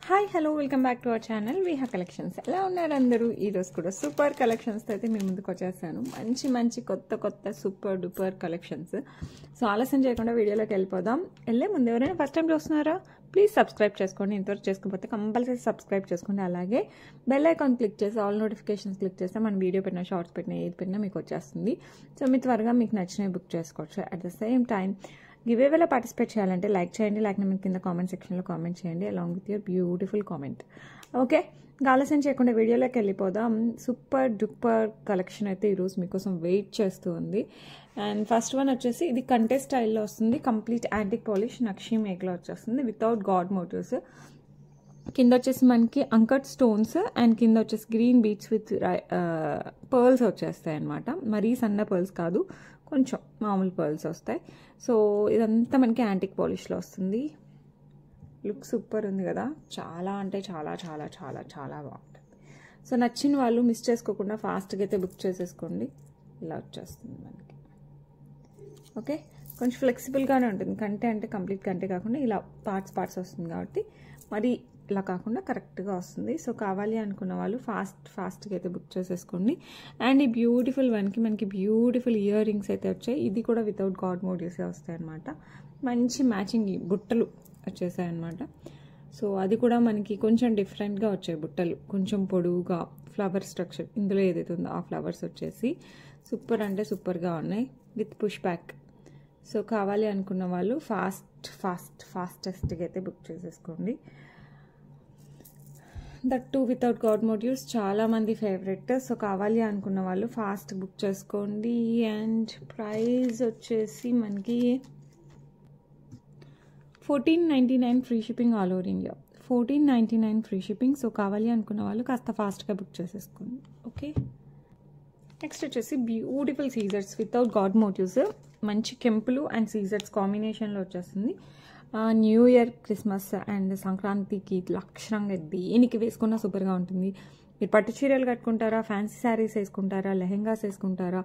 Hi hello welcome back to our channel Viha collections. ఎలా ఉన్నారు అందరూ? ఈరోజు కూడా సూపర్ కలెక్షన్స్తో అయితే మీ ముందుకు వచ్చేసాను. మంచి మంచి కొత్త సూపర్ డూపర్ కలెక్షన్స్. సో ఆలస్యం చేయకుండా వీడియోలోకి వెళ్ళిపోదాం. వెళ్ళే ముందు ఎవరైనా ఫస్ట్ టైం చూస్తున్నారా? ప్లీజ్ సబ్స్క్రైబ్ చేసుకోండి. ఇంతవరకు చేసుకోకపోతే కంపల్సరీ సబ్స్క్రైబ్ చేసుకోండి. అలాగే బెల్ ఐకాన్ క్లిక్ చేసి ఆల్ నోటిఫికేషన్స్ క్లిక్ చేస్తే మన వీడియో పెట్టిన షార్ట్స్ పెట్టిన ఏది పెట్టినా మీకు వచ్చేస్తుంది. సో మీ త్వరగా మీకు నచ్చినవి బుక్ చేసుకోవచ్చు. అట్ ద సేమ్ టైం గివేవేలో పార్టిసిపేట్ చేయాలంటే లైక్ చేయండి. లైక్ మీకు కింద కామెంట్ సెక్షన్లో కామెంట్ చేయండి along with your beautiful comment. Okay, ఆలస్యం చేయకుండా వీడియోలోకి వెళ్ళిపోదాం. సూపర్ డూపర్ కలెక్షన్ అయితే ఈరోజు మీకోసం వెయిట్ చేస్తూ ఉంది. అండ్ ఫస్ట్ వన్ వచ్చేసి ఇది కంటెస్ట్ స్టైల్లో వస్తుంది. కంప్లీట్ యాంటిక్ పాలిష్ నక్షి మేక్లో వచ్చేస్తుంది వితౌట్ గాడ్ మోటివ్స్. కింద వచ్చేసి మనకి అంకట్ స్టోన్స్ అండ్ కింద వచ్చేసి గ్రీన్ బీట్స్ విత్ పర్ల్స్ వచ్చేస్తాయి అనమాట. మరీ సన్న పర్ల్స్ కాదు, కొంచెం మామూలు పర్ల్స్ వస్తాయి. సో ఇదంతా మనకి యాంటిక్ పాలిష్లో వస్తుంది. లుక్ సూపర్ ఉంది కదా, చాలా అంటే చాలా చాలా చాలా చాలా బాగుంటుంది. సో నచ్చిన వాళ్ళు మిస్ చేసుకోకుండా ఫాస్ట్గా అయితే బుక్ చేసేసుకోండి. ఇలా వచ్చేస్తుంది మనకి. ఓకే, కొంచెం ఫ్లెక్సిబుల్గానే ఉంటుంది. కంటే అంటే కంప్లీట్ కంటే కాకుండా ఇలా పార్ట్స్ వస్తుంది కాబట్టి మరి ఇలా కాకుండా కరెక్ట్గా వస్తుంది. సో కావాలి అనుకున్న వాళ్ళు ఫాస్ట్గా అయితే బుక్ చేసేసుకోండి. అండ్ ఈ బ్యూటిఫుల్ వన్కి మనకి బ్యూటిఫుల్ ఇయర్ రింగ్స్ అయితే వచ్చాయి. ఇది కూడా వితౌట్ గాడ్ మోటివ్సే వస్తాయి అనమాట. మంచి మ్యాచింగ్ బుట్టలు వచ్చేసాయి అనమాట. సో అది కూడా మనకి కొంచెం డిఫరెంట్గా వచ్చాయి బుట్టలు, కొంచెం పొడవుగా ఫ్లవర్ స్ట్రక్చర్. ఇందులో ఏదైతే ఉందో ఆ ఫ్లవర్స్ వచ్చేసి సూపర్ అంటే సూపర్గా ఉన్నాయి విత్ పుష్ బ్యాక్. సో కావాలి అనుకున్న వాళ్ళు ఫాస్టెస్ట్గా అయితే బుక్ చేసేసుకోండి. That to without god motives చాలా మంది ఫేవరెట్. సో కావాలి అనుకున్న వాళ్ళు ఫాస్ట్ బుక్ చేసుకోండి. అండ్ ప్రైస్ వచ్చేసి మనకి 1499 free shipping all over India. 1499 free shipping. So కావాలి అనుకున్న వాళ్ళు కాస్త ఫాస్ట్గా బుక్ చేసేసుకోండి. ఓకే, నెక్స్ట్ వచ్చేసి బ్యూటిఫుల్ సీజర్స్ వితౌట్ గాడ్ మోటివ్స్. మంచి కెంపులు అండ్ సీజర్స్ కాంబినేషన్లో వచ్చేస్తుంది. న్యూ ఇయర్, క్రిస్మస్ అండ్ సంక్రాంతికి లక్షణంగా దేనికి వేసుకున్నా సూపర్గా ఉంటుంది. మీరు పట్టు చీరలు కట్టుకుంటారా, ఫ్యాన్సీ శారీస్ వేసుకుంటారా, లెహెంగాస్ వేసుకుంటారా,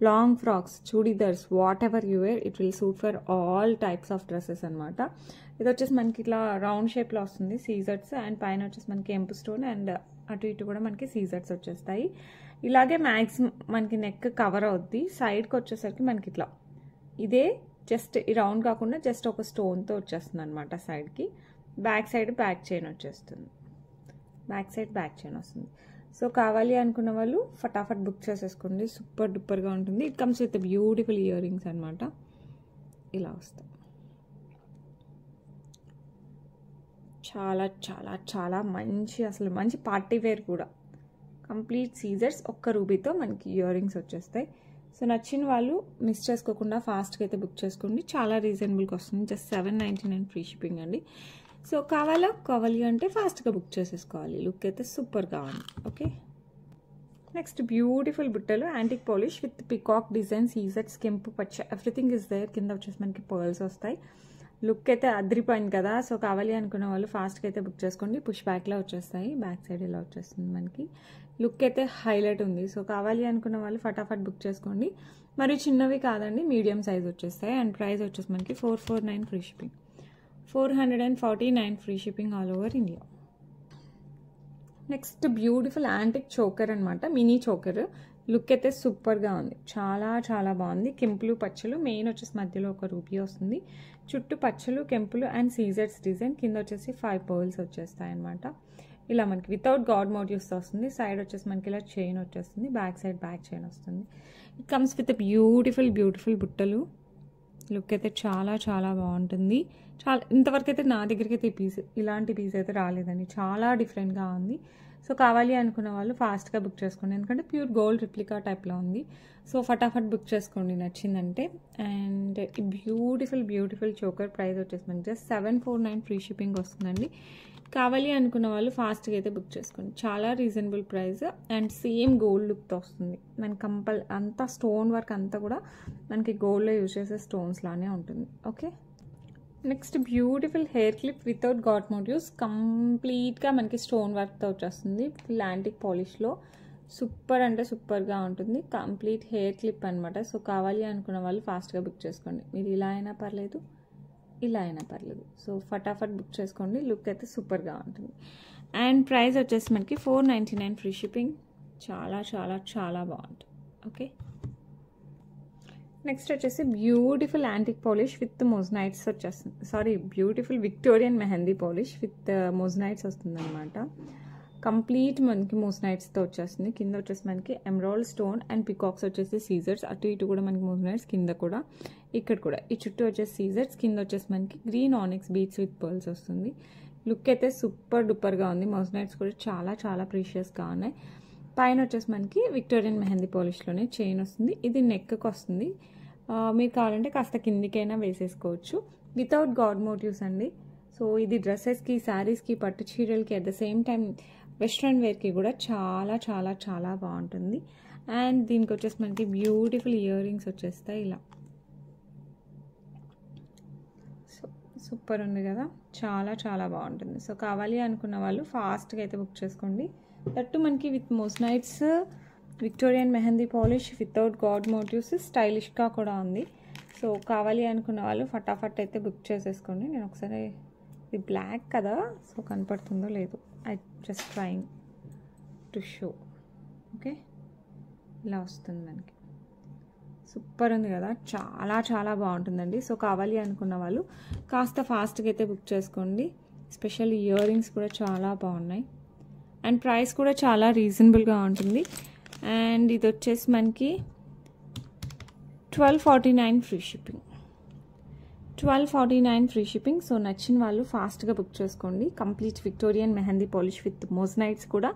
long frocks, churidars, whatever you wear it will suit for all types of dresses అనమాట. ఇది వచ్చేసి మనకి ఇట్లా రౌండ్ షేప్లో వస్తుంది సీజర్స్. అండ్ పైన వచ్చేసి మనకి ఎంపు స్టోన్ అండ్ అటు ఇటు కూడా మనకి సీజర్స్ వచ్చేస్తాయి. ఇలాగే మ్యాక్సిమం మనకి నెక్ కవర్ అవుద్ది. సైడ్కి వచ్చేసరికి మనకి ఇట్లా ఇదే జస్ట్ ఈ రౌండ్ కాకుండా జస్ట్ ఒక స్టోన్తో వచ్చేస్తుంది అనమాట సైడ్కి. బ్యాక్ సైడ్ బ్యాక్ చైన్ వచ్చేస్తుంది. బ్యాక్ సైడ్ బ్యాక్ చైన్ వస్తుంది. సో కావాలి అనుకున్న వాళ్ళు ఫటాఫట్ బుక్ చేసేసుకోండి. సూపర్ డూపర్గా ఉంటుంది. It comes with beautiful ear rings అనమాట. ఇలా వస్తాయి. చాలా చాలా చాలా మంచి, అసలు మంచి పార్టీ వేర్ కూడా. కంప్లీట్ సీజర్స్ ఒక్క రూబీతో మనకి ఇయర్ రింగ్స్ వచ్చేస్తాయి. సో నచ్చిన వాళ్ళు మిస్ చేసుకోకుండా ఫాస్ట్గా అయితే బుక్ చేసుకోండి. చాలా రీజనబుల్గా వస్తుంది. జస్ట్ 799 ఫ్రీ షిప్పింగ్ అండి. సో కావాలి అంటే ఫాస్ట్గా బుక్ చేసేసుకోవాలి. లుక్ అయితే సూపర్గా ఉంది. ఓకే, నెక్స్ట్ బ్యూటిఫుల్ బుట్టలు antique polish with peacock design, సీజర్స్, కెంపు, పచ్చ ఎవ్రీథింగ్ ఇస్ దేర్. కింద వచ్చేసి మనకి పర్ల్స్ వస్తాయి. లుక్ అయితే అదిరిపోయింది కదా. సో కావాలి అనుకున్న వాళ్ళు ఫాస్ట్గా అయితే బుక్ చేసుకోండి. పుష్ బ్యాక్లో వచ్చేస్తాయి. బ్యాక్ సైడ్ ఇలా వచ్చేస్తుంది మనకి. లుక్ అయితే హైలైట్ ఉంది. సో కావాలి అనుకున్న వాళ్ళు ఫటాఫట్ బుక్ చేసుకోండి. మరి చిన్నవి కాదండి, మీడియం సైజ్ వచ్చేస్తాయి. అండ్ ప్రైస్ వచ్చేసి మనకి 449 free shipping. 449 free shipping all over India. Next beautiful antique choker అనమాట. Mini choker. లుక్ అయితే సూపర్గా ఉంది. చాలా చాలా బాగుంది. కెంపులు, పచ్చలు, మెయిన్ వచ్చేసి మధ్యలో ఒక రూపీ వస్తుంది. చుట్టూ పచ్చలు, కెంపులు అండ్ సీజర్స్ డిజైన్. కింద వచ్చేసి 5 పర్ల్స్ వచ్చేస్తాయి అనమాట. ఇలా మనకి వితౌట్ గాడ్ మోటివ్స్ వస్తుంది. సైడ్ వచ్చేసి మనకి ఇలా చైన్ వచ్చేస్తుంది. బ్యాక్ సైడ్ బ్యాక్ చైన్ వస్తుంది. ఇట్ కమ్స్ విత్ బ్యూటిఫుల్ బుట్టలు. లుక్ అయితే చాలా చాలా బాగుంటుంది. చాలా ఇంతవరకు అయితే నా దగ్గరికి అయితే ఇలాంటి పీస్ అయితే రాలేదండి. చాలా డిఫరెంట్గా ఉంది. సో కావాలి అనుకున్న వాళ్ళు ఫాస్ట్గా బుక్ చేసుకోండి. ఎందుకంటే ప్యూర్ గోల్డ్ రిప్లికా టైప్లో ఉంది. సో ఫటాఫట్ బుక్ చేసుకోండి నచ్చిందంటే. అండ్ ఈ బ్యూటిఫుల్ చోకర్ ప్రైస్ వచ్చేసి మనకి జస్ట్ 749 ఫ్రీ షిప్పింగ్ వస్తుందండి. కావాలి అనుకున్న వాళ్ళు ఫాస్ట్గా అయితే బుక్ చేసుకోండి. చాలా reasonable price and same gold లుక్తో వస్తుంది. మనకి అంతా స్టోన్ వర్క్ అంతా కూడా మనకి గోల్డ్లో యూజ్ చేసే స్టోన్స్ లానే ఉంటుంది. Okay, next beautiful hair clip without god motives. కంప్లీట్గా మనకి స్టోన్ వర్క్తో వచ్చేస్తుంది. ఫుల్ యాంటిక్ పాలిష్లో సూపర్ అంటే సూపర్గా ఉంటుంది. కంప్లీట్ హెయిర్ క్లిప్ అనమాట. సో కావాలి అనుకున్న వాళ్ళు ఫాస్ట్గా బుక్ చేసుకోండి. మీరు ఇలా అయినా పర్లేదు, ఇలా అయినా పర్లేదు. సో ఫటాఫట్ బుక్ చేసుకోండి, లుక్ అయితే సూపర్గా ఉంటుంది. అండ్ ప్రైస్ వచ్చేసి మనకి 499 ఫ్రీ షిప్పింగ్. చాలా చాలా చాలా బాగుంటుంది. ఓకే, నెక్స్ట్ వచ్చేసి beautiful antique polish with moissanites వచ్చేస్తుంది. Sorry, beautiful Victorian mehndi polish with moissanites వస్తుంది అనమాట. కంప్లీట్ మనకి మోజనైట్స్తో వచ్చేస్తుంది. కింద వచ్చేసి మనకి ఎమరాల్డ్ స్టోన్ అండ్ పికాక్స్ వచ్చేసి సీజర్స్, అటు ఇటు కూడా మనకి మోజనైట్స్, కింద కూడా ఇక్కడ కూడా ఈ చుట్టూ వచ్చేసి సీజర్స్, కింద వచ్చేసి మనకి green onyx beads with pearls వస్తుంది. లుక్ అయితే సూపర్ డూపర్గా ఉంది. మోజనైట్స్ కూడా చాలా చాలా ప్రీషియస్గా ఉన్నాయి. పైన వచ్చేసి మనకి విక్టోరియన్ మెహందీ పాలిష్లోనే చైన్ వస్తుంది. ఇది నెక్కి వస్తుంది. మీరు కావాలంటే కాస్త కిందికైనా వేసేసుకోవచ్చు. వితౌట్ గాడ్ మోటివ్స్ అండి. సో ఇది డ్రెస్సెస్కి, శారీస్కి, పట్టు చీరలకి, at the same time western వేర్కి కూడా చాలా చాలా చాలా బాగుంటుంది. అండ్ దీనికి వచ్చేసి మనకి బ్యూటిఫుల్ ఇయర్ రింగ్స్ వచ్చేస్తాయి ఇలా. సో సూపర్ ఉంది కదా, చాలా చాలా బాగుంటుంది. సో కావాలి అనుకున్న వాళ్ళు ఫాస్ట్గా అయితే బుక్ చేసుకోండి. దట్టు మనకి with moissanites, Victorian mehndi polish, without god motives, స్టైలిష్గా కూడా ఉంది. సో కావాలి అనుకున్న వాళ్ళు ఫటాఫట్ అయితే బుక్ చేసేసుకోండి. నేను ఒకసారి, ఇది బ్లాక్ కదా, సో కనపడుతుందో లేదు, I just trying to show. Okay, ఇలా వస్తుంది మనకి. సూపర్ ఉంది కదా, చాలా చాలా బాగుంటుందండి. సో కావాలి అనుకున్న వాళ్ళు కాస్త ఫాస్ట్గా అయితే బుక్ చేసుకోండి. స్పెషల్ ఇయర్ రింగ్స్ కూడా చాలా బాగున్నాయి. అండ్ ప్రైస్ కూడా చాలా రీజనబుల్గా ఉంటుంది. అండ్ ఇది వచ్చేసి మనకి 1249 free shipping. 1249 free shipping. So నచ్చిన వాళ్ళు ఫాస్ట్గా బుక్ చేసుకోండి. Complete Victorian mehndi polish with మోజనైట్స్ కూడా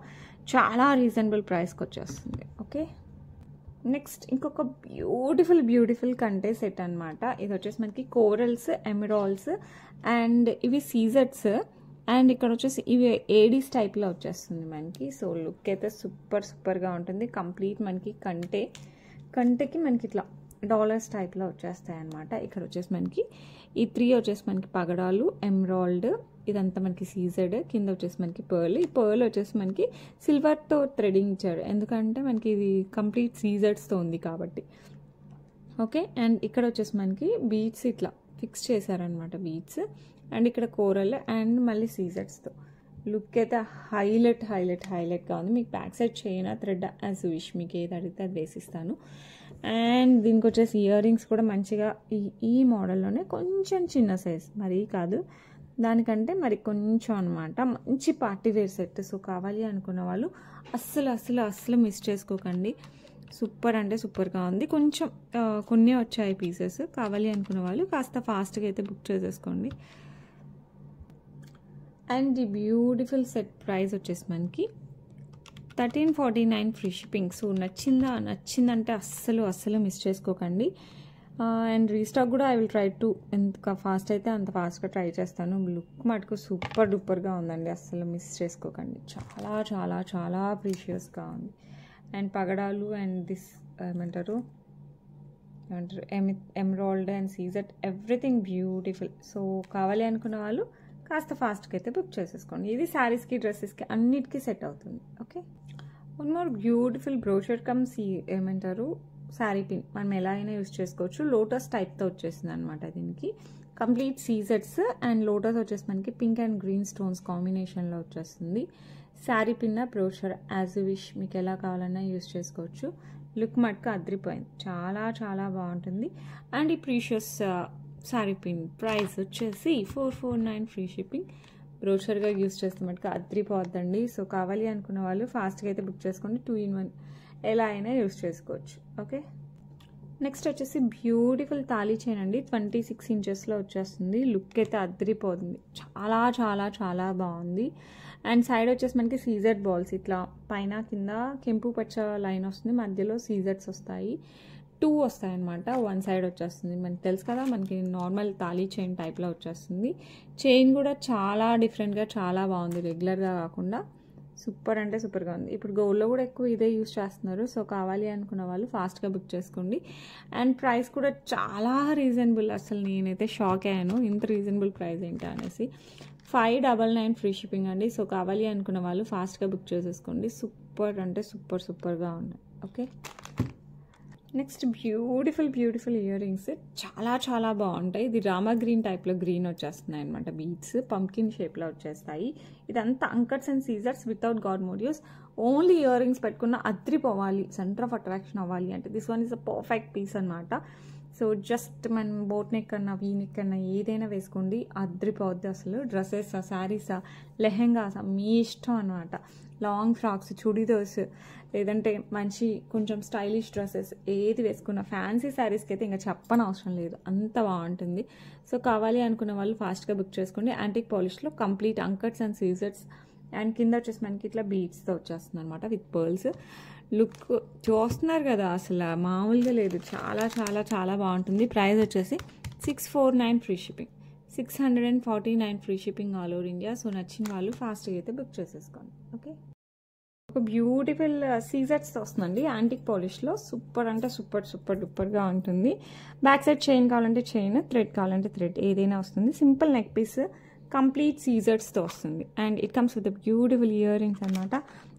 చాలా రీజనబుల్ ప్రైస్కి వచ్చేస్తుంది. ఓకే, నెక్స్ట్ ఇంకొక బ్యూటిఫుల్ కంటే సెట్ అనమాట. ఇది వచ్చేసి మనకి కోరల్స్, ఎమరాల్డ్స్ అండ్ ఇవి సీజర్స్. అండ్ ఇక్కడ వచ్చేసి ఇవి ఏడీస్ టైప్లో వచ్చేస్తుంది మనకి. సో లుక్ అయితే సూపర్గా ఉంటుంది. కంప్లీట్ మనకి కంటెకి మనకి ఇట్లా డాలర్స్ టైప్లో వచ్చేస్తాయి అనమాట. ఇక్కడ వచ్చేసి మనకి ఈ 3 వచ్చేసి మనకి పగడాలు, ఎమరాల్డ్, ఇదంతా మనకి సీజర్డ్, కింద వచ్చేసి మనకి పర్ల్. ఈ పర్ల్ వచ్చేసి మనకి సిల్వర్తో థ్రెడింగ్ ఇచ్చాడు, ఎందుకంటే మనకి ఇది కంప్లీట్ సీజర్డ్స్తో ఉంది కాబట్టి. ఓకే, అండ్ ఇక్కడ వచ్చేసి మనకి బీట్స్ ఇట్లా ఫిక్స్ చేశారనమాట, బీట్స్. అండ్ ఇక్కడ కోరల్ అండ్ మళ్ళీ సీజర్స్తో. లుక్ అయితే హైలైట్గా ఉంది. మీకు back side chain, thread as wish, మీకు ఏది అడిగితే అది వేసిస్తాను. అండ్ దీనికి వచ్చేసి ఇయర్ రింగ్స్ కూడా మంచిగా ఈ మోడల్లోనే కొంచెం చిన్న సైజ్, మరీ కాదు, దానికంటే మరి కొంచెం అనమాట. మంచి పార్టీ వేర్ సెట్. సో కావాలి అనుకున్న వాళ్ళు అస్సలు మిస్ చేసుకోకండి. సూపర్ అంటే సూపర్గా ఉంది. కొంచెం కొన్ని వచ్చాయి పీసెస్. కావాలి అనుకున్న వాళ్ళు కాస్త ఫాస్ట్గా అయితే బుక్ చేసేసుకోండి. అండ్ ఈ బ్యూటిఫుల్ సెట్ ప్రైస్ వచ్చేసి మనకి 1349 ఫ్రీ షిప్పింగ్. సో నచ్చిందంటే అస్సలు మిస్ చేసుకోకండి. అండ్ రీస్టాక్ కూడా ఐ విల్ ట్రై టు, ఎంత ఫాస్ట్ అయితే అంత ఫాస్ట్గా ట్రై చేస్తాను. లుక్ మటుకు సూపర్ డూపర్గా ఉందండి, అస్సలు మిస్ చేసుకోకండి. చాలా చాలా చాలా ప్రీషియస్గా ఉంది. అండ్ పగడాలు అండ్ దిస్ ఏమంటారు emerald and CZ, everything beautiful. So కావాలి అనుకున్న వాళ్ళు కాస్త ఫాస్ట్గా అయితే బుక్ చేసేసుకోండి. ఇది శారీస్కి, డ్రెస్సెస్కి అన్నిటికీ సెట్ అవుతుంది. Okay, one more beautiful brochure comes ఏమంటారు శారీ పిన్. మనం ఎలా అయినా యూస్ చేసుకోవచ్చు. లోటస్ టైప్తో వచ్చేసింది అనమాట దీనికి. కంప్లీట్ సీజర్స్ అండ్ లోటస్ వచ్చేసి మనకి పింక్ అండ్ గ్రీన్ స్టోన్స్ కాంబినేషన్లో వచ్చేస్తుంది. Sari pin, brochure as wish, మీకు ఎలా కావాలన్నా యూస్ చేసుకోవచ్చు. లుక్ మటుకు అద్రిపోయింది, చాలా చాలా బాగుంటుంది. అండ్ ఈ ప్రీషియస్ శారీ పిన్ ప్రైస్ వచ్చేసి 449 ఫ్రీ షిప్పింగ్. బ్రోషర్గా యూస్ చేస్తే మటుకు అద్రిపోద్దండి. సో కావాలి అనుకున్న వాళ్ళు ఫాస్ట్గా అయితే బుక్ చేసుకోండి. 2 in 1 ఎలా అయినా యూస్ చేసుకోవచ్చు. ఓకే, నెక్స్ట్ వచ్చేసి బ్యూటిఫుల్ తాళీ చైన్ అండి. 26 ఇంచెస్లో వచ్చేస్తుంది. లుక్ అయితే అద్రిపోతుంది, చాలా చాలా చాలా బాగుంది. అండ్ సైడ్ వచ్చేసి మనకి సీజర్డ్ బాల్స్, ఇట్లా పైన కింద కెంపు పచ్చ లైన్ వస్తుంది, మధ్యలో సీజర్స్ వస్తాయి. 2 వస్తాయి అనమాట. 1 సైడ్ వచ్చేస్తుంది. మనకి తెలుసు కదా, మనకి నార్మల్ తాళీ చైన్ టైప్లో వచ్చేస్తుంది. చైన్ కూడా చాలా డిఫరెంట్గా చాలా బాగుంది, రెగ్యులర్గా కాకుండా. సూపర్ అంటే సూపర్గా ఉంది. ఇప్పుడు గోల్డ్లో కూడా ఎక్కువ ఇదే యూస్ చేస్తున్నారు. సో కావాలి అనుకున్న వాళ్ళు ఫాస్ట్గా బుక్ చేసుకోండి. అండ్ ప్రైస్ కూడా చాలా రీజనబుల్. అసలు నేనైతే షాక్ అయ్యాను, ఇంత రీజనబుల్ ప్రైస్ ఏంటి అనేసి. 599 ఫ్రీ షిప్పింగ్ అండి. సో కావాలి అనుకున్న వాళ్ళు ఫాస్ట్గా బుక్ చేసేసుకోండి. సూపర్ అంటే సూపర్గా ఉన్నాయి. Okay, next beautiful ear rings చాలా చాలా బాగుంటాయి. ఇది రామా గ్రీన్ టైప్లో గ్రీన్ వచ్చేస్తున్నాయి అనమాట. బీడ్స్ పంకిన్ షేప్లో వచ్చేస్తాయి. ఇదంతా అంకట్స్ అండ్ సీజర్స్ without god motifs. Only earrings పెట్టుకున్న అద్రిపోవాలి, సెంటర్ ఆఫ్ అట్రాక్షన్ అవ్వాలి అంటే this one is a perfect piece అనమాట. సో జస్ట్ మనం బోట్ నెక్ కన్నా వీ నెక్ కన్నా ఏదైనా వేసుకోండి, అద్రిపోద్ది అసలు. డ్రెస్సెస్ శారీసా లెహెంగాసా మీ ఇష్టం అనమాట. లాంగ్ ఫ్రాక్స్, చుడీదోస్, లేదంటే మంచి కొంచెం స్టైలిష్ డ్రెస్సెస్ ఏది వేసుకున్న, ఫ్యాన్సీ శారీస్కి అయితే ఇంకా చెప్పని అవసరం లేదు, అంత బాగుంటుంది. సో కావాలి అనుకున్న వాళ్ళు ఫాస్ట్గా బుక్ చేసుకోండి. యాంటిక్ పాలిష్లో కంప్లీట్ అంకట్స్ అండ్ సీజర్స్ అండ్ కింద వచ్చేసి మనకి ఇట్లా బీడ్స్తో వచ్చేస్తుంది అనమాట విత్ పర్ల్స్. లుక్ చూస్తున్నారు కదా, అసలు మామూలుగా లేదు, చాలా చాలా చాలా బాగుంటుంది. ప్రైస్ వచ్చేసి 649 free shipping, 649 free shipping all over India. So నచ్చిన వాళ్ళు ఫాస్ట్గా అయితే బుక్ చేసేసుకోండి. ఓకే, ఒక బ్యూటిఫుల్ సీజర్స్ వస్తుందండి యాంటిక్ పాలిష్లో. సూపర్ అంటే సూపర్ డూపర్గా ఉంటుంది. బ్యాక్ సైడ్ చైన్ కావాలంటే చైన్, థ్రెడ్ కావాలంటే థ్రెడ్, ఏదైనా వస్తుంది. సింపుల్ నెక్ పీస్, కంప్లీట్ సీజర్స్తో వస్తుంది. And it comes with beautiful ear rings అనమాట.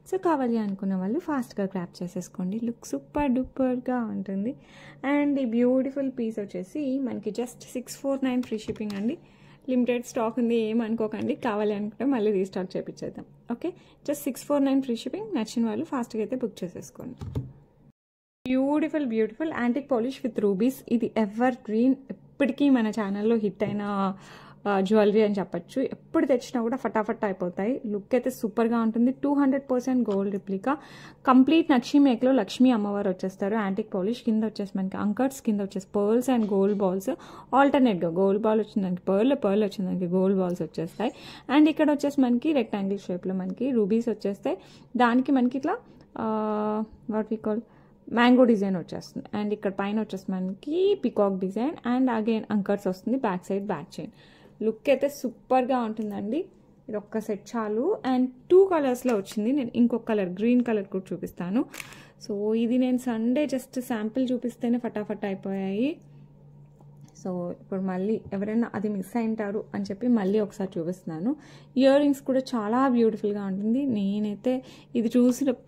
సో కావాలి అనుకున్న వాళ్ళు ఫాస్ట్గా గ్రాప్ చేసేసుకోండి. లుక్ సూపర్ డూపర్గా ఉంటుంది. అండ్ ఈ బ్యూటిఫుల్ పీస్ వచ్చేసి మనకి జస్ట్ 649 ఫ్రీ షిప్పింగ్ అండి. లిమిటెడ్ స్టాక్ ఉంది, ఏమనుకోకండి. కావాలి అనుకుంటే మళ్ళీ రీస్టాక్ చేయించేద్దాం. Okay, just 649 free shipping. నచ్చిన వాళ్ళు ఫాస్ట్గా అయితే బుక్ చేసేసుకోండి. Beautiful antique polish with rubies. ఇది ఎవర్ గ్రీన్, ఎప్పటికీ మన ఛానల్లో హిట్ అయిన జ్యువెలరీ అని చెప్పచ్చు. ఎప్పుడు తెచ్చినా కూడా ఫటాఫట్ అయిపోతాయి. లుక్ అయితే సూపర్గా ఉంటుంది. 200% గోల్డ్ రిప్లికా. కంప్లీట్ నక్షి మేక్లో లక్ష్మీ అమ్మవారు వచ్చేస్తారు. యాంటిక్ పాలిష్ కింద వచ్చేసి మనకి అంకట్స్, కింద వచ్చేసి పర్ల్స్ అండ్ గోల్డ్ బాల్స్. ఆల్టర్నేట్గా గోల్డ్ బాల్ వచ్చిందానికి పర్ల్ వచ్చిందానికి గోల్డ్ బాల్స్ వచ్చేస్తాయి. అండ్ ఇక్కడ వచ్చేసి మనకి రెక్టాంగిల్ షేప్లో మనకి రూబీస్ వచ్చేస్తాయి. దానికి మనకి ఇట్లా what we call mango design వచ్చేస్తుంది. అండ్ ఇక్కడ పైన వచ్చేసి మనకి పికాక్ డిజైన్ అండ్ అగైన్ అంకర్స్ వస్తుంది. Back side back chain. Look అయితే సూపర్గా ఉంటుందండి. ఇది ఒక్క సెట్ చాలు. అండ్ 2 కలర్స్లో వచ్చింది. నేను ఇంకొక కలర్ గ్రీన్ కలర్ కూడా చూపిస్తాను. సో ఇది నేను సండే జస్ట్ శాంపిల్ చూపిస్తేనే ఫటాఫట్ అయిపోయాయి. సో ఇప్పుడు మళ్ళీ ఎవరైనా అది మిస్ అయింటారు అని చెప్పి మళ్ళీ ఒకసారి చూపిస్తున్నాను. ఇయర్ రింగ్స్ కూడా చాలా బ్యూటిఫుల్గా ఉంటుంది. నేనైతే ఇది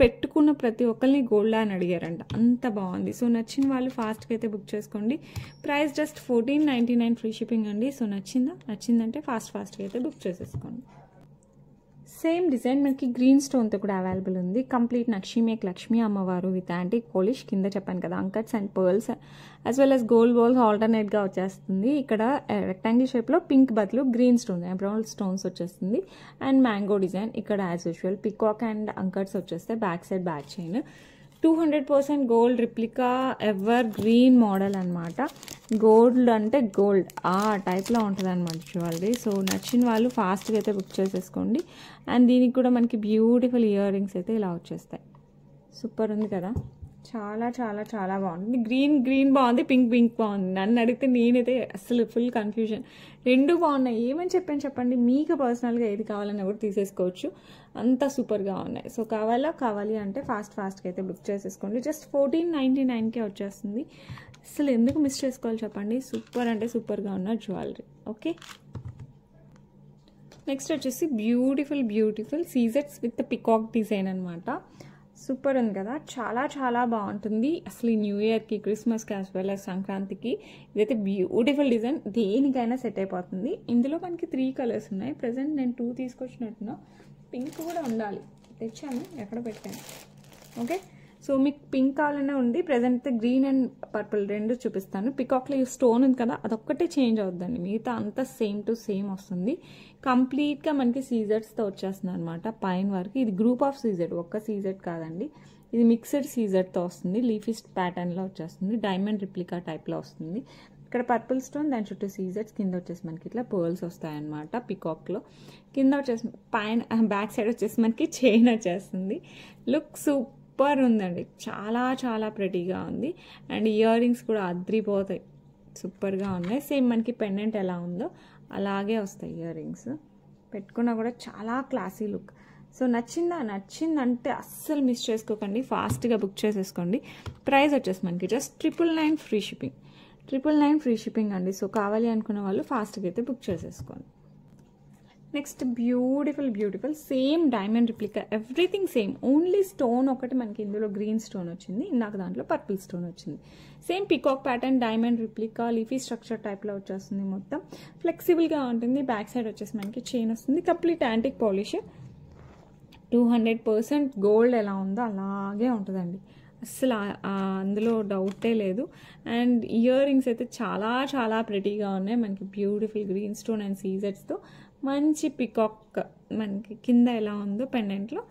పెట్టుకున్న ప్రతి ఒక్కరిని గోల్డ్ అని అడిగారంట, అంత బాగుంది. సో నచ్చిన వాళ్ళు ఫాస్ట్గా అయితే బుక్ చేసుకోండి. ప్రైస్ జస్ట్ 1499 ఫ్రీ షిప్పింగ్ అండి. సో నచ్చిందంటే ఫాస్ట్గా అయితే బుక్ చేసేసుకోండి. సేమ్ డిజైన్ మనకి గ్రీన్ స్టోన్తో కూడా అవైలబుల్ ఉంది. కంప్లీట్ నక్షి మేక్ లక్ష్మీ అమ్మవారు విత్ యాంటిక్ పాలిష్. కింద చెప్పాను కదా uncuts and pearls as well as gold balls ఆల్టర్నేట్గా వచ్చేస్తుంది. ఇక్కడ రెక్టాంగిల్ షేప్లో పింక్ బదులు గ్రీన్ స్టోన్ ఎమరాల్డ్ స్టోన్స్ వచ్చేస్తుంది. And mango design. ఇక్కడ as usual peacock and uncuts వచ్చేస్తాయి. Back side back chain. 200% gold replica evergreen model అనమాట. Gold అంటే గోల్డ్ ఆ టైప్లో ఉంటుంది అనమాట జ్యువెలరీ. సో నచ్చిన వాళ్ళు ఫాస్ట్గా అయితే బుక్ చేసేసుకోండి. అండ్ దీనికి కూడా మనకి బ్యూటిఫుల్ ఇయర్ రింగ్స్ అయితే ఇలా వచ్చేస్తాయి. సూపర్ ఉంది కదా, చాలా చాలా చాలా బాగుంటుంది. గ్రీన్ బాగుంది, పింక్ బాగుంది. నన్ను అడిగితే నేనైతే అసలు ఫుల్ కన్ఫ్యూజన్. రెండు బాగున్నాయి, ఏమని చెప్పండి. మీకు పర్సనల్గా ఏది కావాలన్నా కూడా తీసేసుకోవచ్చు, అంత సూపర్గా ఉన్నాయి. సో కావాలి అంటే ఫాస్ట్గా అయితే బుక్ చేసేసుకోండి. జస్ట్ 1499కే వచ్చేస్తుంది. అసలు ఎందుకు మిస్ చేసుకోవాలి చెప్పండి. సూపర్ అంటే సూపర్గా ఉన్న జ్యువెలరీ. ఓకే, నెక్స్ట్ వచ్చేసి బ్యూటిఫుల్ సీజర్స్ విత్ పికాక్ డిజైన్ అనమాట. సూపర్ ఉంది కదా, చాలా చాలా బాగుంటుంది. అసలు ఈ న్యూ ఇయర్కి, క్రిస్మస్కి యాజ్ వెల్ యాజ్ సంక్రాంతికి ఇదైతే బ్యూటిఫుల్ డిజైన్, దేనికైనా సెట్ అయిపోతుంది. ఇందులో మనకి 3 కలర్స్ ఉన్నాయి. ప్రజెంట్ నేను 2 తీసుకొచ్చినట్టున్నా. పింక్ కూడా ఉండాలి, తెచ్చాను, ఎక్కడ పెట్టాను. ఓకే, సో మీకు పింక్ కావాలనే ఉంది. ప్రజెంట్ అయితే గ్రీన్ అండ్ పర్పుల్ 2 చూపిస్తాను. పికాక్లో ఈ స్టోన్ ఉంది కదా, అదొక్కటే చేంజ్ అవుతుందండి, మిగతా అంతా సేమ్ టు సేమ్ వస్తుంది. కంప్లీట్గా మనకి సీజర్స్తో వచ్చేస్తుంది అనమాట పైన వరకు. ఇది గ్రూప్ ఆఫ్ సీజర్, ఒక్క సీజర్ కాదండి, ఇది మిక్స్డ్ సీజర్తో వస్తుంది. లీఫిస్ట్ ప్యాటర్న్లో వచ్చేస్తుంది, డైమండ్ రిప్లికా టైప్లో వస్తుంది. ఇక్కడ పర్పుల్ స్టోన్, దాని చుట్టూ సీజర్స్, కింద వచ్చేసి మనకి ఇట్లా పర్ల్స్ వస్తాయన్నమాట పికాక్లో. కింద వచ్చేసి పైన బ్యాక్ సైడ్ వచ్చేసి మనకి చైన్ వచ్చేస్తుంది. లుక్ సూపర్ ఉందండి, చాలా చాలా ప్రెటీగా ఉంది. అండ్ ఇయర్ రింగ్స్ కూడా అద్రిపోతాయి, సూపర్గా ఉన్నాయి. సేమ్ మనకి పెండెంట్ ఎలా ఉందో అలాగే వస్తాయి ఇయర్ రింగ్స్. పెట్టుకున్నా కూడా చాలా క్లాసీ లుక్. సో నచ్చిందంటే అస్సలు మిస్ చేసుకోకండి, ఫాస్ట్గా బుక్ చేసేసుకోండి. ప్రైస్ వచ్చేసి మనకి just 999 free shipping, 999 free shipping అండి. సో కావాలి అనుకున్న వాళ్ళు ఫాస్ట్గా అయితే బుక్ చేసేసుకోండి. Next beautiful same diamond replica, everything same, only stone ఒకటి మనకి ఇందులో గ్రీన్ స్టోన్ వచ్చింది, ఇందాక దాంట్లో పర్పుల్ స్టోన్ వచ్చింది. Same peacock pattern, diamond replica, leafy structure టైప్లో వచ్చేస్తుంది. మొత్తం ఫ్లెక్సిబుల్గా ఉంటుంది. బ్యాక్ సైడ్ వచ్చేసి మనకి చైన్ వస్తుంది, కంప్లీట్ యాంటిక్ పాలిష్. 200% గోల్డ్ ఎలా ఉందో అలాగే ఉంటుందండి, అస్సలు అందులో డౌటే లేదు. అండ్ ఇయర్ రింగ్స్ అయితే చాలా ప్రెటీగా ఉన్నాయి. మనకి బ్యూటిఫుల్ గ్రీన్ స్టోన్ అండ్ సీజెట్స్తో మంచి పికాక్, మనకి కింద ఎలా ఉందో పెండెంట్లో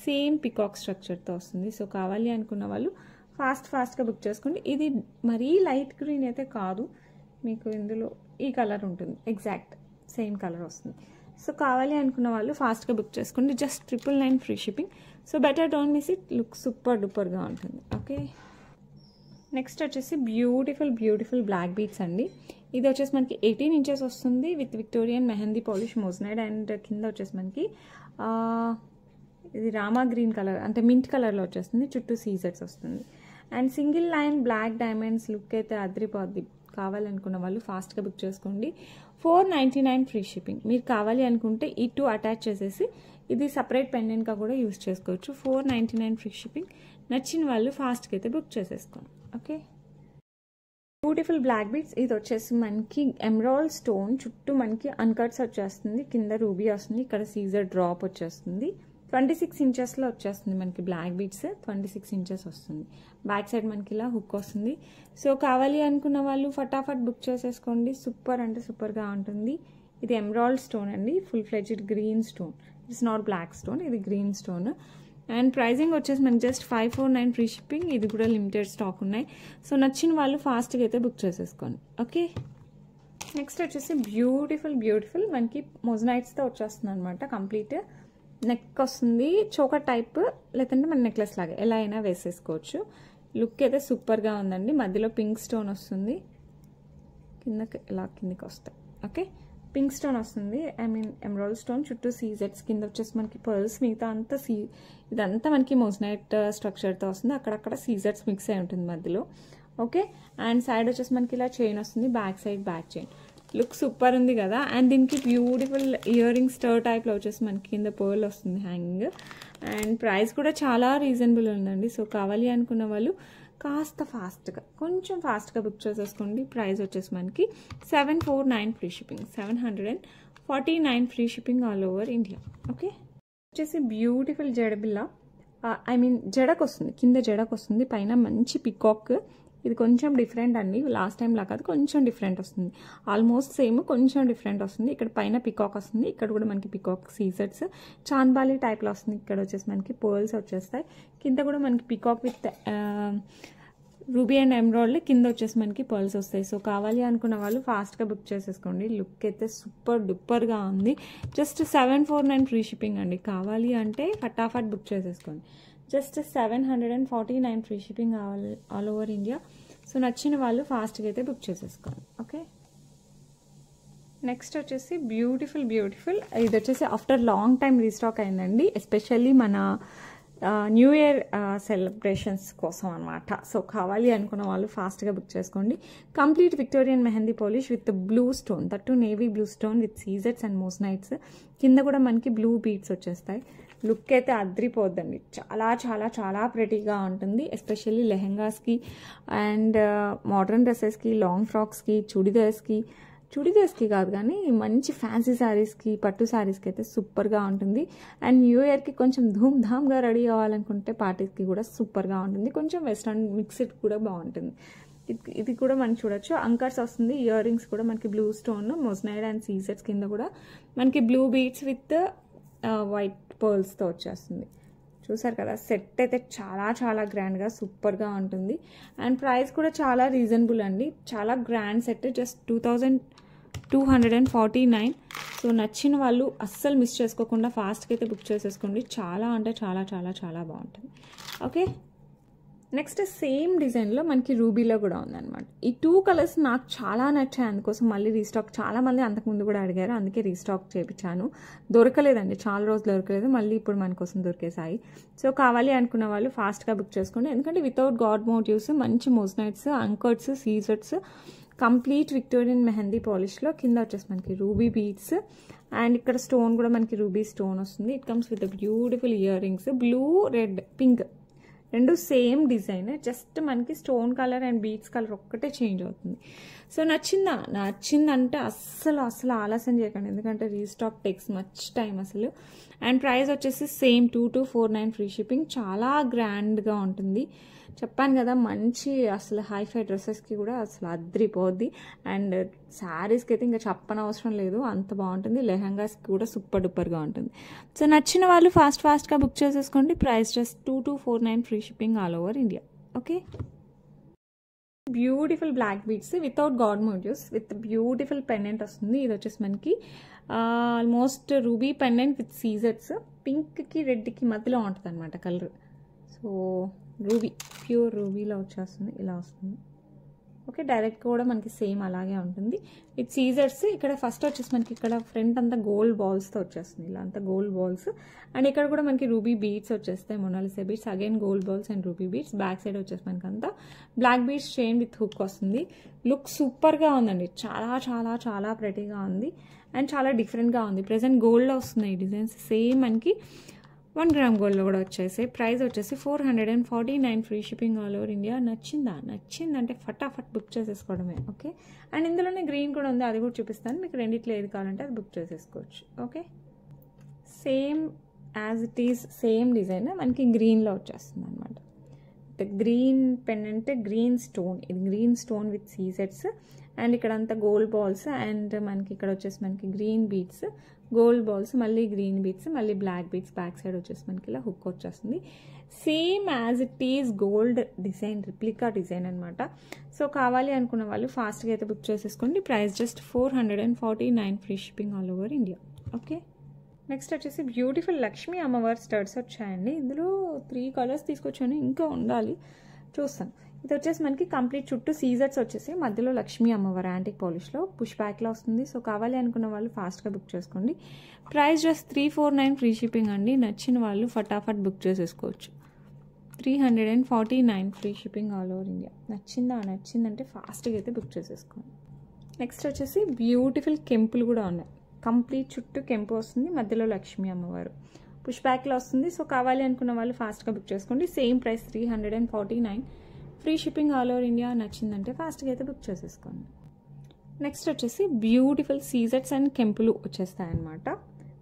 సేమ్ పికాక్ స్ట్రక్చర్తో వస్తుంది. సో కావాలి అనుకున్న వాళ్ళు ఫాస్ట్గా బుక్ చేసుకోండి. ఇది మరీ లైట్ గ్రీన్ అయితే కాదు, మీకు ఇందులో ఈ కలర్ ఉంటుంది, ఎగ్జాక్ట్ సేమ్ కలర్ వస్తుంది. సో కావాలి అనుకున్న వాళ్ళు ఫాస్ట్గా బుక్ చేసుకోండి. Just 999 free shipping. So better don't miss it, look super డూపర్గా ఉంటుంది. ఓకే, నెక్స్ట్ వచ్చేసి బ్యూటిఫుల్ బ్లాక్ బీడ్స్ అండి. ఇది వచ్చేసి మనకి 18 ఇంచెస్ వస్తుంది with Victorian mehndi polish moissanite. And కింద వచ్చేసి మనకి ఇది రామా గ్రీన్ కలర్ అంటే మింట్ కలర్లో వచ్చేస్తుంది, చుట్టూ సీజెట్స్ వస్తుంది. And single line black diamonds, look అయితే అద్రిపోద్ది. కావాలనుకున్న వాళ్ళు ఫాస్ట్గా బుక్ చేసుకోండి. 499 ఫ్రీ షిప్పింగ్. మీరు కావాలి అనుకుంటే ఈ 2 అటాచ్ చేసేసి ఇది సపరేట్ పెండెంట్గా కూడా యూస్ చేసుకోవచ్చు. 499 ఫ్రీ షిప్పింగ్. నచ్చిన వాళ్ళు ఫాస్ట్గా అయితే బుక్ చేసేసుకోండి. Okay, beautiful black beads. ఇది వచ్చేసి మనకి ఎమరాల్డ్ స్టోన్, చుట్టూ మనకి అన్కట్స్ వచ్చేస్తుంది, కింద రూబీ వస్తుంది, ఇక్కడ సీజర్ డ్రాప్ వచ్చేస్తుంది. 26 ఇంచెస్లో వచ్చేస్తుంది మనకి బ్లాక్ బీడ్స్, 26 ఇంచెస్ వస్తుంది. బ్యాక్ సైడ్ మనకి ఇలా హుక్ వస్తుంది. సో కావాలి అనుకున్న వాళ్ళు ఫటాఫట్ బుక్ చేసేసుకోండి. సూపర్ అంటే సూపర్గా ఉంటుంది. ఇది ఎమరాల్డ్ స్టోన్ అండి, full fledged green stone. It's not black stone, ఇది గ్రీన్ స్టోన్. అండ్ ప్రైజింగ్ వచ్చేసి మనకి జస్ట్ 549 ఫ్రీ షిప్పింగ్. ఇది కూడా లిమిటెడ్ స్టాక్ ఉన్నాయి. సో నచ్చిన వాళ్ళు ఫాస్ట్గా అయితే బుక్ చేసేసుకోండి. ఓకే, నెక్స్ట్ వచ్చేసి బ్యూటిఫుల్ మనకి మొజనైట్స్తో వచ్చేస్తుంది అనమాట. కంప్లీట్ నెక్ వస్తుంది, చోకర్ టైప్, లేదంటే మన నెక్లెస్ లాగా ఎలా అయినా వేసేసుకోవచ్చు. లుక్ అయితే సూపర్గా ఉందండి. మధ్యలో పింక్ స్టోన్ వస్తుంది, కిందకి ఇలా కిందకి వస్తాయి. ఓకే, పింక్ స్టోన్ వస్తుంది, ఐ మీన్ ఎమరాల్డ్ స్టోన్, చుట్టూ సీజెట్స్, కింద వచ్చేసి మనకి పర్ల్స్, మిగతా అంతా ఇదంతా మనకి మోజనైట్ స్ట్రక్చర్తో వస్తుంది. అక్కడక్కడ సీజెట్స్ మిక్స్ అయి ఉంటుంది మధ్యలో. ఓకే, అండ్ సైడ్ వచ్చేసి మనకి ఇలా చైన్ వస్తుంది, back side back chain. Look super ఉంది కదా. అండ్ దీనికి బ్యూటిఫుల్ ఇయర్ రింగ్ స్టర్ టైప్లో వచ్చేసి మనకి కింద పర్ల్ వస్తుంది హ్యాంగింగ్. అండ్ ప్రైస్ కూడా చాలా రీజనబుల్ ఉందండి. సో కావాలి అనుకున్న వాళ్ళు కాస్త కొంచెం ఫాస్ట్గా బుక్ చేసేసుకోండి. ప్రైస్ వచ్చేసి మనకి 749 free shipping, 749 free shipping all over India. Okay, వచ్చేసి బ్యూటిఫుల్ జడబిల్ల, ఐ మీన్ జడకు వస్తుంది, కింద జడకు వస్తుంది, పైన మంచి పికాక్. ఇది కొంచెం డిఫరెంట్ అండి, లాస్ట్ టైం లా కాదు, కొంచెం డిఫరెంట్ వస్తుంది. ఆల్మోస్ట్ సేమ్, కొంచెం డిఫరెంట్ వస్తుంది. ఇక్కడ పైన పికాక్ వస్తుంది, ఇక్కడ కూడా మనకి పికాక్ సీజెట్స్ చాన్బాలి టైప్లో వస్తుంది. ఇక్కడ వచ్చేసి మనకి పర్ల్స్ వచ్చేస్తాయి, కింద కూడా మనకి peacock with ruby and emerald, కింద వచ్చేసి మనకి పర్ల్స్ వస్తాయి. సో కావాలి అనుకున్న వాళ్ళు ఫాస్ట్గా బుక్ చేసేసుకోండి. లుక్ అయితే సూపర్ డూపర్గా ఉంది. జస్ట్ 749 ఫ్రీ షిప్పింగ్ అండి. కావాలి అంటే ఫటాఫట్ బుక్ చేసేసుకోండి. Just 749 free shipping all over India. So నచ్చిన వాళ్ళు ఫాస్ట్గా అయితే బుక్ చేసేసుకోండి. ఓకే, నెక్స్ట్ వచ్చేసి బ్యూటిఫుల్ ఇది వచ్చేసి ఆఫ్టర్ లాంగ్ టైం రీస్టాక్ అయిందండి, ఎస్పెషల్లీ మన న్యూ ఇయర్ సెలబ్రేషన్స్ కోసం అనమాట. సో కావాలి అనుకున్న వాళ్ళు ఫాస్ట్గా బుక్ చేసుకోండి. Complete Victorian mehndi polish with blue stone, that navy blue stone with సీజెట్స్ అండ్ మోజనైట్స్. కింద కూడా మనకి బ్లూ బీడ్స్ వచ్చేస్తాయి. లుక్ అయితే అద్రిపోద్దండి, చాలా ప్రెటీగా ఉంటుంది. ఎస్పెషల్లీ లెహెంగాస్కి అండ్ మోడర్న్ డ్రెస్సెస్కి, లాంగ్ ఫ్రాక్స్కి, చుడిదార్స్కి కాదు కానీ మంచి ఫ్యాన్సీ శారీస్కి, పట్టు శారీస్కి అయితే సూపర్గా ఉంటుంది. అండ్ న్యూ ఇయర్కి కొంచెం ధూమ్ధామ్గా రెడీ అవ్వాలనుకుంటే పార్టీస్కి కూడా సూపర్గా ఉంటుంది. కొంచెం వెస్ట్రన్ మిక్స్డ్ కూడా బాగుంటుంది. ఇది కూడా మనం చూడొచ్చు, అంకర్స్ వస్తుంది. ఇయర్ రింగ్స్ కూడా మనకి బ్లూ స్టోన్, మోజనైడ్ అండ్ సీజెట్స్, కింద కూడా మనకి బ్లూ బీడ్స్ విత్ వైట్ పర్ల్స్తో వచ్చేస్తుంది. చూసారు కదా, సెట్ అయితే చాలా గ్రాండ్గా సూపర్గా ఉంటుంది. అండ్ ప్రైస్ కూడా చాలా రీజనబుల్ అండి, చాలా గ్రాండ్ సెట్, జస్ట్ 2249. సో నచ్చిన వాళ్ళు అస్సలు మిస్ చేసుకోకుండా ఫాస్ట్గా అయితే బుక్ చేసేసుకోండి. చాలా అంటే చాలా బాగుంటుంది. ఓకే, నెక్స్ట్ సేమ్ డిజైన్లో మనకి రూబీలో కూడా ఉందన్నమాట. ఈ 2 కలర్స్ నాకు చాలా నచ్చాయి, అందుకోసం మళ్ళీ రీస్టాక్, చాలామంది అంతకుముందు కూడా అడిగారు, అందుకే రీస్టాక్ చేయించాను. దొరకలేదండి, చాలా రోజులు దొరకలేదు, మళ్ళీ ఇప్పుడు మన కోసం దొరికేసాయి. సో కావాలి అనుకున్న వాళ్ళు ఫాస్ట్గా బుక్ చేసుకోండి. ఎందుకంటే వితౌట్ గాడ్ మోటివ్స్, మంచి మోజనైట్స్, అంకర్స్, సీజెట్స్, కంప్లీట్ విక్టోరియన్ మెహందీ పాలిష్లో కింద వచ్చేసి మనకి రూబీ బీడ్స్ అండ్ ఇక్కడ స్టోన్ కూడా మనకి రూబీ స్టోన్ వస్తుంది. It comes with beautiful ear rings, blue, red, pink రెండు సేమ్ డిజైన్, జస్ట్ మనకి stone colour and beads colour ఒక్కటే చేంజ్ అవుతుంది. సో నచ్చిందంటే అస్సలు ఆలస్యం చేయకండి, ఎందుకంటే రీస్టాక్ టేక్స్ మచ్ టైం అసలు. అండ్ ప్రైస్ వచ్చేసి సేమ్ 2249 ఫ్రీ షిప్పింగ్. చాలా గ్రాండ్గా ఉంటుంది, చెప్పాను కదా, మంచి అసలు హైఫై డ్రెస్సెస్కి కూడా అసలు అద్రిపోద్ది. అండ్ శారీస్కి అయితే ఇంకా చెప్పనవసరం లేదు, అంత బాగుంటుంది. లెహంగాస్కి కూడా సూపర్ డూపర్గా ఉంటుంది. సో నచ్చిన వాళ్ళు ఫాస్ట్గా బుక్ చేసేసుకోండి. Price just 2249 free shipping all over India. Okay, beautiful black beads without god motifs with beautiful pendant వస్తుంది. ఇది వచ్చేసి మనకి ఆల్మోస్ట్ రూబీ పెండెంట్ విత్ సీజర్స్, పింక్కి రెడ్కి మధ్యలో ఉంటుంది అనమాట కలర్. సో రూబీ, ప్యూర్ రూబీలో వచ్చేస్తుంది, ఇలా వస్తుంది. ఓకే, డైరెక్ట్ కూడా మనకి సేమ్ అలాగే ఉంటుంది విత్ సీజర్స్. ఇక్కడ ఫస్ట్ వచ్చేసి మనకి ఇక్కడ ఫ్రంట్ అంతా గోల్డ్ బాల్స్తో వచ్చేస్తుంది, ఇలా అంతా గోల్డ్ బాల్స్. అండ్ ఇక్కడ కూడా మనకి రూబీ బీడ్స్ వచ్చేస్తాయి, Mona Lisa beads, again gold balls and ruby beads. Back side వచ్చేసి మనకి అంతా black beads chain with hook వస్తుంది. లుక్ సూపర్గా ఉందండి, చాలా ప్రెటీగా ఉంది అండ్ చాలా డిఫరెంట్గా ఉంది. ప్రెసెంట్ గోల్డ్లో వస్తున్నాయి డిజైన్స్, సేమ్ మనకి 1 గ్రామ్ గోల్డ్లో కూడా వచ్చేసాయి. ప్రైస్ వచ్చేసి 449 free shipping all over India. నచ్చిందంటే ఫటాఫట్ బుక్ చేసేసుకోవడమే. ఓకే, అండ్ ఇందులోనే గ్రీన్ కూడా ఉంది, అది కూడా చూపిస్తాను మీకు. రెండిట్లో ఏది కావాలంటే అది బుక్ చేసేసుకోవచ్చు. Okay, same as it is same design మనకి గ్రీన్లో వచ్చేస్తుంది అనమాట. గ్రీన్ పెండెంట్, గ్రీన్ స్టోన్, ఇది గ్రీన్ స్టోన్ విత్ సీజెట్స్. అండ్ ఇక్కడ అంతా గోల్డ్ బాల్స్ అండ్ మనకి ఇక్కడ వచ్చేసి మనకి గ్రీన్ బీడ్స్, గోల్డ్ బాల్స్, మళ్ళీ గ్రీన్ బీడ్స్, మళ్ళీ బ్లాక్ బీడ్స్. బ్యాక్ సైడ్ వచ్చేసి మనకి ఇలా హుక్ వచ్చేస్తుంది. Same as it is gold design, replica design అనమాట. సో కావాలి అనుకున్న వాళ్ళు ఫాస్ట్గా అయితే బుక్ చేసేసుకోండి. Price just 449 free shipping all over India. Okay, next వచ్చేసి బ్యూటిఫుల్ లక్ష్మీ అమ్మవారి స్టర్స్ వచ్చాయండి. ఇందులో 3 కలర్స్ తీసుకొచ్చాను, ఇంకా ఉండాలి, చూస్తాను. ఇది వచ్చేసి మనకి కంప్లీట్ చుట్టూ సీజర్స్ వచ్చేసి మధ్యలో లక్ష్మీ అమ్మవారి యాంటిక్ పాలిష్లో పుష్ బ్యాక్లో వస్తుంది. సో కావాలి అనుకున్న వాళ్ళు ఫాస్ట్గా బుక్ చేసుకోండి. ప్రైస్ జస్ట్ 349 ఫ్రీ షిప్పింగ్ అండి. నచ్చిన వాళ్ళు ఫటాఫట్ బుక్ చేసేసుకోవచ్చు. 349 free shipping all over India. నచ్చిందంటే ఫాస్ట్గా అయితే బుక్ చేసేసుకోండి. నెక్స్ట్ వచ్చేసి బ్యూటిఫుల్ కెంపులు కూడా ఉన్నాయి. కంప్లీట్ చుట్టూ కెంపు వస్తుంది, మధ్యలో లక్ష్మీ అమ్మవారు పుష్ బ్యాక్లో వస్తుంది. సో కావాలి అనుకున్న వాళ్ళు ఫాస్ట్గా బుక్ చేసుకోండి. Same price 349 free shipping all over India. నచ్చిందంటే ఫాస్ట్గా అయితే బుక్ చేసేసుకోండి. నెక్స్ట్ వచ్చేసి బ్యూటిఫుల్ సీజర్స్ అండ్ కెంపులు వచ్చేస్తాయన్నమాట,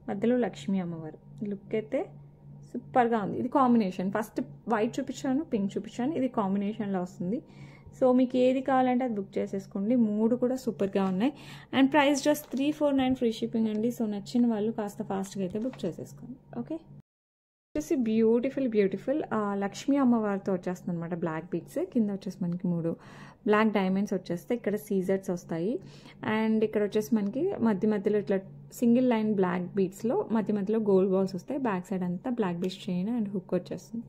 మధ్యలో లక్ష్మీ అమ్మవారు. లుక్ అయితే సూపర్గా ఉంది. ఇది కాంబినేషన్, ఫస్ట్ వైట్ చూపించాను, పింక్ చూపించాను, ఇది కాంబినేషన్లో వస్తుంది. సో మీకు ఏది కావాలంటే అది బుక్ చేసేసుకోండి. 3 కూడా సూపర్గా ఉన్నాయి. And price just 349 free shipping అండి. సో నచ్చిన వాళ్ళు కాస్త ఫాస్ట్గా అయితే బుక్ చేసేసుకోండి. ఓకే, వచ్చేసి బ్యూటిఫుల్ లక్ష్మీ అమ్మవారితో వచ్చేస్తుంది అనమాట. బ్లాక్ బీడ్స్ కింద వచ్చేసి మనకి 3 బ్లాక్ డైమండ్స్ వచ్చేస్తాయి. ఇక్కడ సీజర్స్ వస్తాయి అండ్ ఇక్కడ వచ్చేసి మనకి మధ్యలో ఇట్లా సింగిల్ లైన్ బ్లాక్ బీడ్స్లో మధ్యలో గోల్డ్ బాల్స్ వస్తాయి. బ్యాక్ సైడ్ అంతా black beads chain and hook వచ్చేస్తుంది.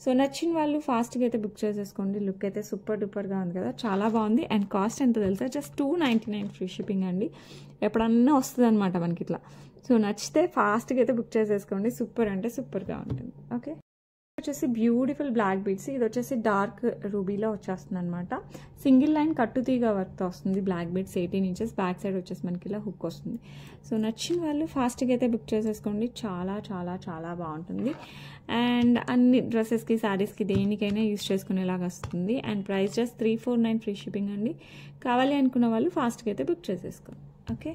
సో నచ్చిన వాళ్ళు ఫాస్ట్గా అయితే బుక్ చేసేసుకోండి. లుక్ అయితే సూపర్ డూపర్గా ఉంది కదా, చాలా బాగుంది. అండ్ కాస్ట్ ఎంత తెలుసా, జస్ట్ 299 ఫ్రీ షిప్పింగ్ అండి. ఎప్పుడన్నా వస్తుంది అనమాట మనకి ఇట్లా. సో నచ్చితే ఫాస్ట్గా అయితే బుక్ చేసేసుకోండి. సూపర్ అంటే సూపర్గా ఉంటుంది. ఓకే, వచ్చేసి బ్యూటిఫుల్ బ్లాక్ బీడ్స్. ఇది వచ్చేసి డార్క్ రూబీలో వచ్చేస్తుంది అనమాట. సింగిల్ లైన్ కట్టుతీగ వర్క్తో వస్తుంది. Black beads 18 inches. Back side వచ్చేసి మనకి ఇలా హుక్ వస్తుంది. సో నచ్చిన వాళ్ళు ఫాస్ట్గా అయితే బుక్ చేసేసుకోండి. చాలా బాగుంటుంది. అండ్ అన్ని డ్రెస్సెస్కి, శారీస్కి, దేనికైనా యూస్ చేసుకునేలాగా వస్తుంది. And price just 349 free shipping అండి. కావాలి అనుకున్న వాళ్ళు ఫాస్ట్గా అయితే బుక్ చేసేసుకోండి. ఓకే,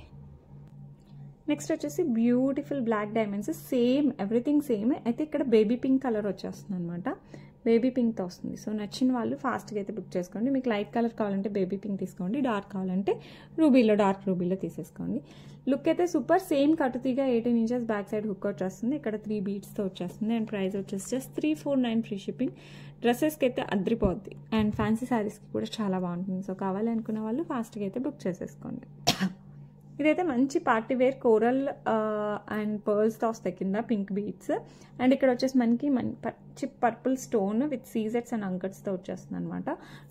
నెక్స్ట్ వచ్చేసి beautiful black diamonds. Same everything same, అయితే ఇక్కడ బేబీ పింక్ కలర్ వచ్చేస్తుంది అనమాట. బేబీ పింక్తో వస్తుంది. సో నచ్చిన వాళ్ళు ఫాస్ట్గా అయితే బుక్ చేసుకోండి. మీకు లైట్ కలర్ కావాలంటే బేబీ పింక్ తీసుకోండి, డార్క్ కావాలంటే డార్క్ రూబీలో తీసేసుకోండి. లుక్ అయితే సూపర్. సేమ్ కట్టుతీగా 18 ఇంచెస్ బ్యాక్ సైడ్ హుక్ వచ్చేస్తుంది. ఇక్కడ 3 బీడ్స్తో వచ్చేస్తుంది. అండ్ ప్రైస్ వచ్చేసి జస్ట్ 349 ఫ్రీ షిప్పింగ్. డ్రెస్సెస్కి అయితే అద్రిపోద్ది అండ్ ఫ్యాన్సీ శారీస్కి కూడా చాలా బాగుంటుంది. సో కావాలి అనుకున్న వాళ్ళు ఫాస్ట్గా అయితే బుక్ చేసేసుకోండి. ఇదైతే మంచి పార్టీ వేర్ కోరల్ అండ్ పర్ల్స్తో వస్తాయి కింద పింక్ బీడ్స్. అండ్ ఇక్కడ వచ్చేసి మనకి మంచి పర్పుల్ స్టోన్ విత్ సీజెట్స్ అండ్ అంకట్స్తో వచ్చేస్తుంది అనమాట.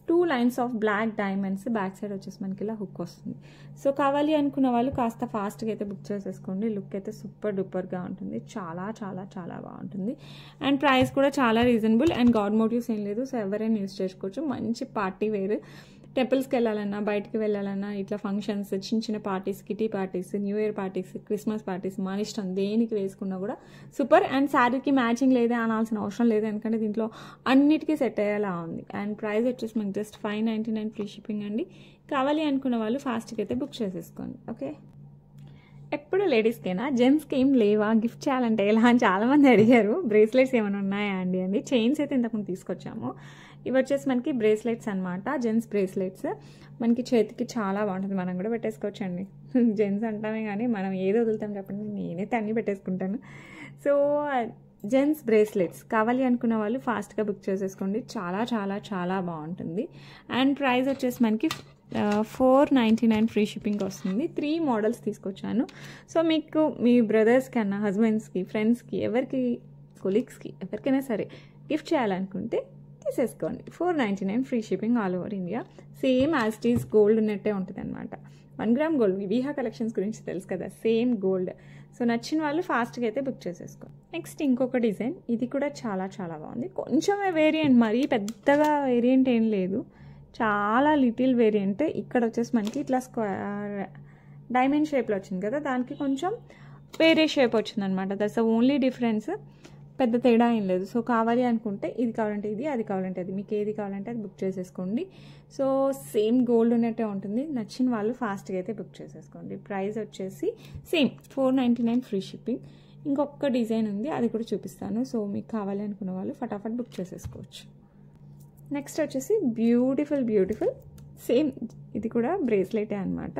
2 lines of black diamonds. Back side వచ్చేసి మనకి ఇలా హుక్ వస్తుంది. సో కావాలి అనుకున్న వాళ్ళు కాస్త ఫాస్ట్గా అయితే బుక్ చేసేసుకోండి. లుక్ అయితే సూపర్ డూపర్గా ఉంటుంది. చాలా బాగుంటుంది. అండ్ ప్రైస్ కూడా చాలా రీజనబుల్. అండ్ గాడ్ మోటివ్స్ ఏం లేదు. సో ఎవరైనా యూస్ చేసుకోవచ్చు. మంచి పార్టీ వేర్ టెంపుల్స్కి వెళ్ళాలన్నా, బయటికి వెళ్ళాలన్నా, ఇట్లా ఫంక్షన్స్, చిన్న చిన్న parties, kitty parties, new year parties, Christmas parties, మన ఇష్టం దేనికి వేసుకున్నా కూడా సూపర్. అండ్ శారీకి మ్యాచింగ్ లేదే అనాల్సిన అవసరం లేదు, ఎందుకంటే దీంట్లో అన్నిటికీ సెట్ అయ్యేలా ఉంది. అండ్ ప్రైస్ వచ్చేసి మనకి జస్ట్ 599 ఫ్రీ షిప్పింగ్ అండి. కావాలి అనుకున్న వాళ్ళు ఫాస్ట్గా అయితే బుక్ చేసేసుకోండి. ఓకే, ఎప్పుడు లేడీస్కైనా జెంట్స్కి ఏం లేవా గిఫ్ట్ చేయాలంటే ఎలా అని చాలామంది అడిగారు. బ్రేస్లెట్స్ ఏమైనా ఉన్నాయా అండి. చైన్స్ అయితే ఇంతకుముందు తీసుకొచ్చాము. ఇవి వచ్చేసి మనకి బ్రేస్లెట్స్ అనమాట, జెంట్స్ బ్రేస్లెట్స్. మనకి చేతికి చాలా బాగుంటుంది, మనం కూడా పెట్టేసుకోవచ్చండి. జెంట్స్ అంటామే కానీ మనం ఏది వదులుతాం చెప్పండి, నేనైతే అన్నీ పెట్టేసుకుంటాను. సో జెంట్స్ బ్రేస్లెట్స్ కావాలి అనుకున్న వాళ్ళు ఫాస్ట్గా బుక్ చేసేసుకోండి. చాలా చాలా చాలా బాగుంటుంది. అండ్ ప్రైస్ వచ్చేసి మనకి 499 ఫ్రీ షిప్పింగ్ వస్తుంది. 3 మోడల్స్ తీసుకొచ్చాను. సో మీకు మీ బ్రదర్స్కి అన్న, హస్బెండ్స్కి, ఫ్రెండ్స్కి, ఎవరికి, కొలీగ్స్కి, ఎవరికైనా సరే గిఫ్ట్ చేయాలనుకుంటే తీసేసుకోండి. 499 free shipping all over India. Same as it is gold ఉన్నట్టే ఉంటుంది అనమాట. 1 గ్రామ్ గోల్డ్. విహా కలెక్షన్స్ గురించి తెలుసు కదా, సేమ్ గోల్డ్. సో నచ్చిన వాళ్ళు ఫాస్ట్గా అయితే బుక్ చేసేసుకోండి. నెక్స్ట్ ఇంకొక డిజైన్, ఇది కూడా చాలా చాలా బాగుంది. కొంచెమే వేరియంట్, మరీ పెద్దగా వేరియంట్ ఏం లేదు, చాలా లిటిల్ వేరియంట్. ఇక్కడ వచ్చేసి మనకి ఇట్లా స్క్వేర్ డైమండ్ షేప్లో వచ్చింది కదా, దానికి కొంచెం వేరే షేప్ వచ్చింది అనమాట. దట్స్ ద ఓన్లీ డిఫరెన్స్, పెద్ద తేడా ఏం లేదు. సో కావాలి అనుకుంటే ఇది కావాలంటే ఇది, అది కావాలంటే అది, మీకు ఏది కావాలంటే అది బుక్ చేసేసుకోండి. సో సేమ్ గోల్డ్ ఉన్నట్టే ఉంటుంది. నచ్చిన వాళ్ళు ఫాస్ట్గా అయితే బుక్ చేసేసుకోండి. ప్రైస్ వచ్చేసి సేమ్ 499 ఫ్రీ షిప్పింగ్. ఇంకొక డిజైన్ ఉంది, అది కూడా చూపిస్తాను. సో మీకు కావాలి అనుకున్న వాళ్ళు ఫటాఫట్ బుక్ చేసేసుకోవచ్చు. నెక్స్ట్ వచ్చేసి బ్యూటిఫుల్ సేమ్, ఇది కూడా బ్రేస్లెటే అనమాట.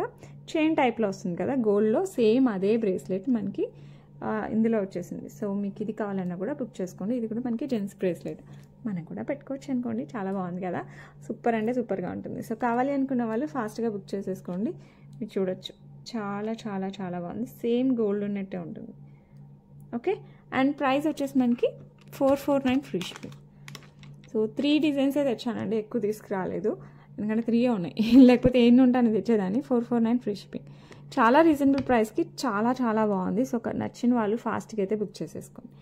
చైన్ టైప్లో వస్తుంది కదా గోల్డ్లో, సేమ్ అదే బ్రేస్లెట్ మనకి ఇందులో వచ్చేసింది. సో మీకు ఇది కావాలన్నా కూడా బుక్ చేసుకోండి. ఇది కూడా మనకి జెంట్స్ బ్రేస్లెట్, మనం కూడా పెట్టుకోవచ్చు అనుకోండి. చాలా బాగుంది కదా, సూపర్ అంటే సూపర్గా ఉంటుంది. సో కావాలి అనుకున్న వాళ్ళు ఫాస్ట్గా బుక్ చేసేసుకోండి. మీరు చూడొచ్చు, చాలా చాలా చాలా బాగుంది. సేమ్ గోల్డ్ ఉన్నట్టే ఉంటుంది. ఓకే, అండ్ ప్రైస్ వచ్చేసి మనకి 449 ఫ్రీ షిప్పింగ్. సో 3 డిజైన్స్ అయితే తెచ్చానండి, ఎక్కువ తీసుకురాలేదు, ఎందుకంటే 3 ఉన్నాయి, లేకపోతే ఎన్ని ఉంటాను తెచ్చేదాన్ని. 449 ఫ్రీ షిప్పింగ్, చాలా రీజనబుల్ ప్రైస్కి చాలా చాలా బాగుంది. సో నచ్చిన వాళ్ళు ఫాస్ట్గా అయితే బుక్ చేసేసుకోండి.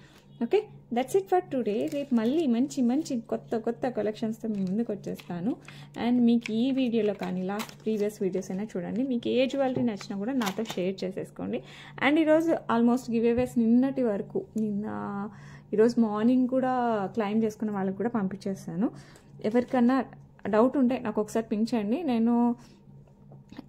Okay, that's it for today. రేపు మళ్ళీ మంచి మంచి కొత్త కలెక్షన్స్తో మీ ముందుకు వచ్చేస్తాను. అండ్ మీకు ఈ వీడియోలో కానీ లాస్ట్ ప్రీవియస్ వీడియోస్ అయినా చూడండి, మీకు ఏ జ్యువెలరీ నచ్చినా కూడా నాతో షేర్ చేసేసుకోండి. అండ్ ఈరోజు ఆల్మోస్ట్ గివ్ అవేస్ నిన్నటి వరకు, ఈరోజు మార్నింగ్ కూడా క్లైమ్ చేసుకున్న వాళ్ళకి కూడా పంపించేస్తాను. ఎవరికన్నా డౌట్ ఉంటే నాకు ఒకసారి పింక్ చేయండి, నేను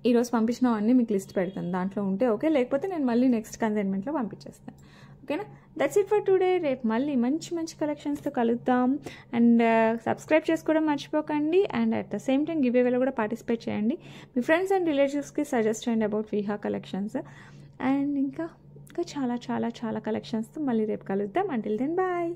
ఈరోజు పంపించినవన్నీ మీకు లిస్ట్ పెడతాను, దాంట్లో ఉంటే ఓకే, లేకపోతే నేను మళ్ళీ నెక్స్ట్ కన్సైన్మెంట్లో పంపించేస్తాను. ఓకేనా, దట్స్ ఇట్ ఫర్ టుడే. రేపు మళ్ళీ మంచి మంచి కలెక్షన్స్తో కలుద్దాం. అండ్ సబ్స్క్రైబ్ చేసుకోవడం మర్చిపోకండి. And at the same time give అవేలో కూడా పార్టిసిపేట్ చేయండి. మీ ఫ్రెండ్స్ అండ్ రిలేటివ్స్కి సజెస్ట్ చేయండి అబౌట్ విహా కలెక్షన్స్. అండ్ ఇంకా చాలా చాలా చాలా కలెక్షన్స్తో మళ్ళీ రేపు కలుద్దాం. Until then bye.